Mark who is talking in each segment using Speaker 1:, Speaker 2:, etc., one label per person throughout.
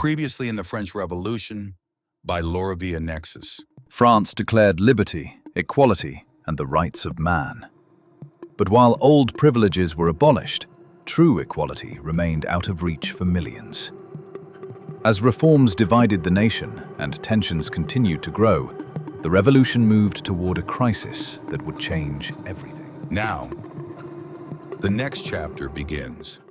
Speaker 1: Previously in the French Revolution, by Lorevia Nexus.
Speaker 2: France declared liberty, equality, and the rights of man. But while old privileges were abolished, true equality remained out of reach for millions. As reforms divided the nation and tensions continued to grow, the revolution moved toward a crisis that would change everything.
Speaker 1: Now, the next chapter begins.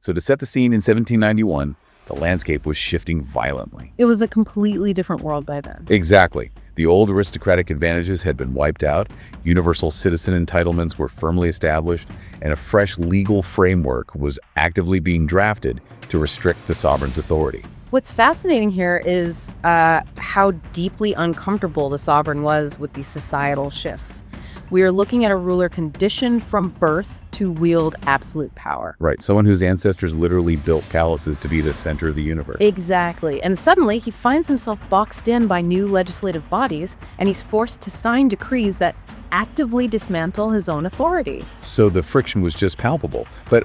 Speaker 3: So to set the scene in 1791, the landscape was shifting violently.
Speaker 4: It was a completely different world by then.
Speaker 3: Exactly. The old aristocratic advantages had been wiped out, universal citizen entitlements were firmly established, and a fresh legal framework was actively being drafted to restrict the sovereign's authority.
Speaker 4: What's fascinating here is how deeply uncomfortable the sovereign was with these societal shifts. We are looking at a ruler conditioned from birth to wield absolute power.
Speaker 3: Right, someone whose ancestors literally built palaces to be the center of the universe.
Speaker 4: Exactly. And suddenly he finds himself boxed in by new legislative bodies, and he's forced to sign decrees that actively dismantle his own authority.
Speaker 3: So the friction was just palpable. But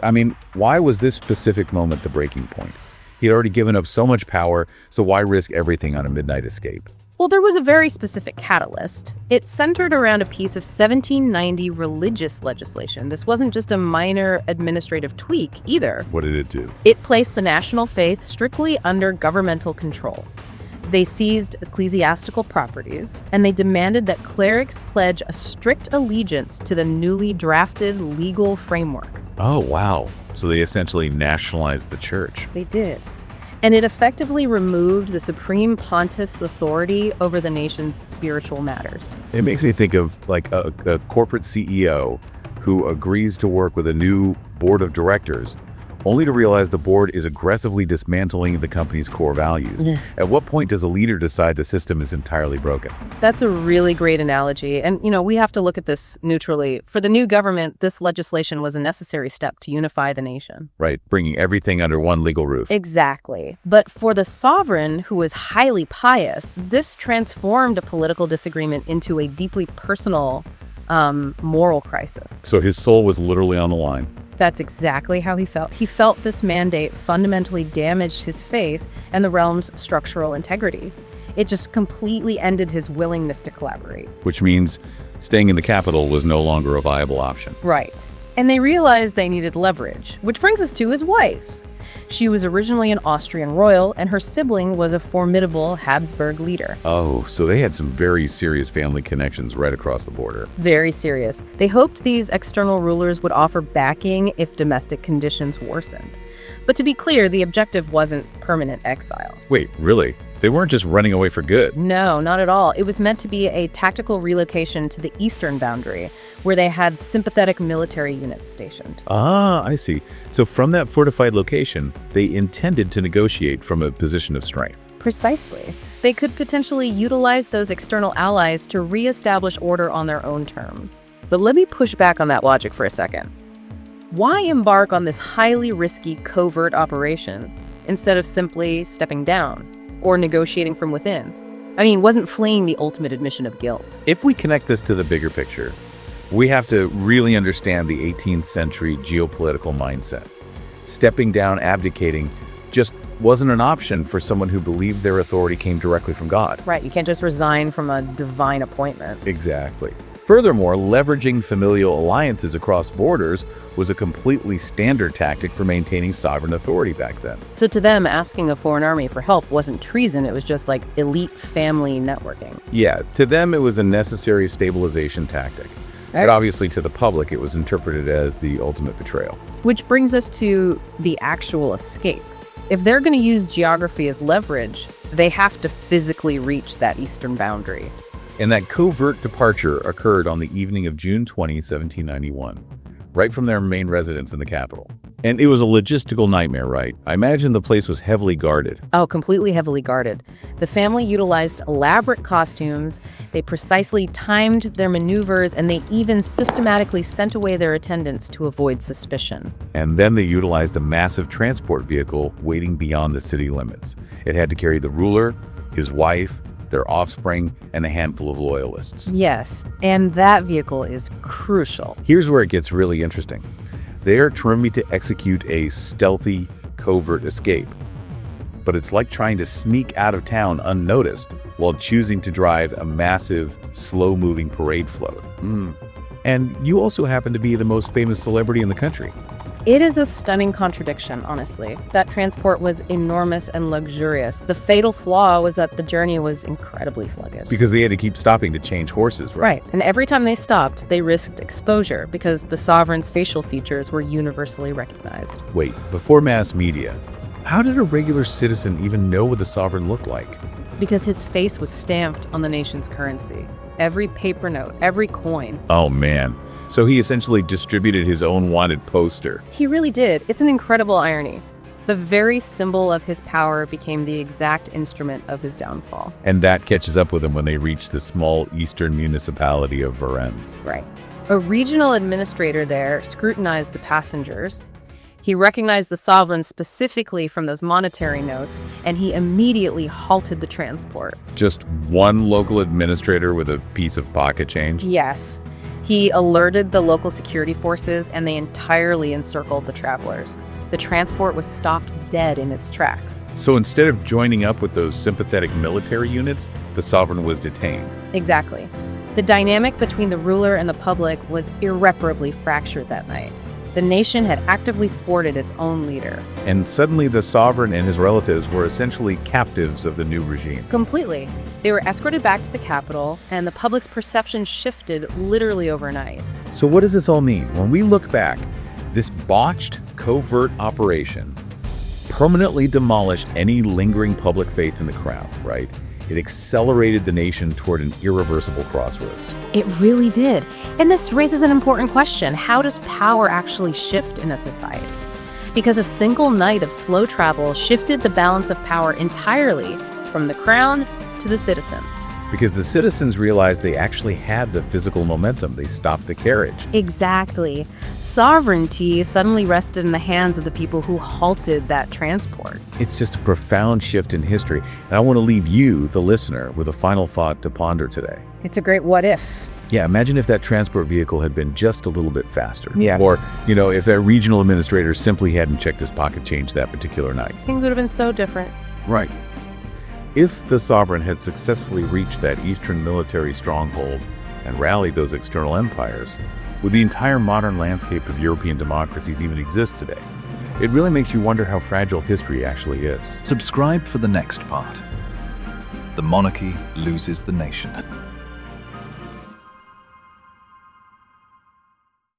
Speaker 3: why was this specific moment the breaking point? He had already given up so much power, so why risk everything on a midnight escape?
Speaker 4: Well, there was a very specific catalyst. It centered around a piece of 1790 religious legislation. This wasn't just a minor administrative tweak either.
Speaker 3: What did it do?
Speaker 4: It placed the national faith strictly under governmental control. They seized ecclesiastical properties, and they demanded that clerics pledge a strict allegiance to the newly drafted legal framework.
Speaker 3: Oh, wow. So they essentially nationalized the church.
Speaker 4: They did. And it effectively removed the supreme pontiff's authority over the nation's spiritual matters.
Speaker 3: It makes me think of like a corporate CEO who agrees to work with a new board of directors, only to realize the board is aggressively dismantling the company's core values. Yeah. At what point does a leader decide the system is entirely broken?
Speaker 4: That's a really great analogy. And, we have to look at this neutrally. For the new government, this legislation was a necessary step to unify the nation.
Speaker 3: Right, bringing everything under one legal roof.
Speaker 4: Exactly. But for the sovereign, who was highly pious, this transformed a political disagreement into a deeply personal moral crisis.
Speaker 3: So his soul was literally on the line.
Speaker 4: That's exactly how he felt. He felt this mandate fundamentally damaged his faith and the realm's structural integrity. It just completely ended his willingness to collaborate.
Speaker 3: Which means staying in the capital was no longer a viable option.
Speaker 4: Right. And they realized they needed leverage, which brings us to his wife. She was originally an Austrian royal, and her sibling was a formidable Habsburg leader.
Speaker 3: Oh, so they had some very serious family connections right across the border.
Speaker 4: Very serious. They hoped these external rulers would offer backing if domestic conditions worsened. But to be clear, the objective wasn't permanent exile.
Speaker 3: Wait, really? They weren't just running away for good?
Speaker 4: No, not at all. It was meant to be a tactical relocation to the eastern boundary, where they had sympathetic military units stationed.
Speaker 3: Ah, I see. So from that fortified location, they intended to negotiate from a position of strength.
Speaker 4: Precisely. They could potentially utilize those external allies to reestablish order on their own terms. But let me push back on that logic for a second. Why embark on this highly risky covert operation instead of simply stepping down or negotiating from within? Wasn't fleeing the ultimate admission of guilt?
Speaker 3: If we connect this to the bigger picture, we have to really understand the 18th century geopolitical mindset. Stepping down, abdicating, just wasn't an option for someone who believed their authority came directly from God.
Speaker 4: Right, you can't just resign from a divine appointment.
Speaker 3: Exactly. Furthermore, leveraging familial alliances across borders was a completely standard tactic for maintaining sovereign authority back then.
Speaker 4: So to them, asking a foreign army for help wasn't treason, it was just like elite family networking.
Speaker 3: Yeah, to them it was a necessary stabilization tactic. But obviously to the public it was interpreted as the ultimate betrayal.
Speaker 4: Which brings us to the actual escape. If they're going to use geography as leverage, they have to physically reach that eastern boundary.
Speaker 3: And that covert departure occurred on the evening of June 20, 1791, right from their main residence in the capital. And it was a logistical nightmare, right? I imagine the place was heavily guarded.
Speaker 4: Oh, completely heavily guarded. The family utilized elaborate costumes, they precisely timed their maneuvers, and they even systematically sent away their attendants to avoid suspicion.
Speaker 3: And then they utilized a massive transport vehicle waiting beyond the city limits. It had to carry the ruler, his wife, their offspring, and a handful of loyalists.
Speaker 4: Yes, and that vehicle is crucial.
Speaker 3: Here's where it gets really interesting. They are trying to execute a stealthy, covert escape. but it's like trying to sneak out of town unnoticed while choosing to drive a massive, slow-moving parade float. And you also happen to be the most famous celebrity in the country.
Speaker 4: It is a stunning contradiction, honestly. That transport was enormous and luxurious. The fatal flaw was that the journey was incredibly sluggish.
Speaker 3: Because they had to keep stopping to change horses, right?
Speaker 4: Right, and every time they stopped, they risked exposure because the sovereign's facial features were universally recognized.
Speaker 3: Wait, before mass media, how did a regular citizen even know what the sovereign looked like?
Speaker 4: Because his face was stamped on the nation's currency. Every paper note, every coin.
Speaker 3: Oh man. So he essentially distributed his own wanted poster.
Speaker 4: He really did. It's an incredible irony. The very symbol of his power became the exact instrument of his downfall.
Speaker 3: And that catches up with him when they reach the small eastern municipality of Varennes.
Speaker 4: Right. A regional administrator there scrutinized the passengers. He recognized the sovereign specifically from those monetary notes, and he immediately halted the transport.
Speaker 3: Just one local administrator with a piece of pocket change?
Speaker 4: Yes. He alerted the local security forces, and they entirely encircled the travelers. The transport was stopped dead in its tracks.
Speaker 3: So instead of joining up with those sympathetic military units, the sovereign was detained.
Speaker 4: Exactly. The dynamic between the ruler and the public was irreparably fractured that night. The nation had actively thwarted its own leader.
Speaker 3: And suddenly the sovereign and his relatives were essentially captives of the new regime.
Speaker 4: Completely. They were escorted back to the capital, and the public's perception shifted literally overnight.
Speaker 3: So what does this all mean? When we look back, this botched, covert operation permanently demolished any lingering public faith in the crown, right? It accelerated the nation toward an irreversible crossroads.
Speaker 4: It really did. And this raises an important question. How does power actually shift in a society? Because a single night of slow travel shifted the balance of power entirely from the crown to the citizens.
Speaker 3: Because the citizens realized they actually had the physical momentum. They stopped the carriage.
Speaker 4: Exactly. Sovereignty suddenly rested in the hands of the people who halted that transport.
Speaker 3: It's just a profound shift in history. And I want to leave you, the listener, with a final thought to ponder today.
Speaker 4: It's a great what if.
Speaker 3: Yeah, imagine if that transport vehicle had been just a little bit faster.
Speaker 4: Yeah.
Speaker 3: Or, if that regional administrator simply hadn't checked his pocket change that particular night.
Speaker 4: Things would have been so different.
Speaker 3: Right. If the sovereign had successfully reached that eastern military stronghold and rallied those external empires, would the entire modern landscape of European democracies even exist today? It really makes you wonder how fragile history actually is.
Speaker 2: Subscribe for the next part. The monarchy loses the nation.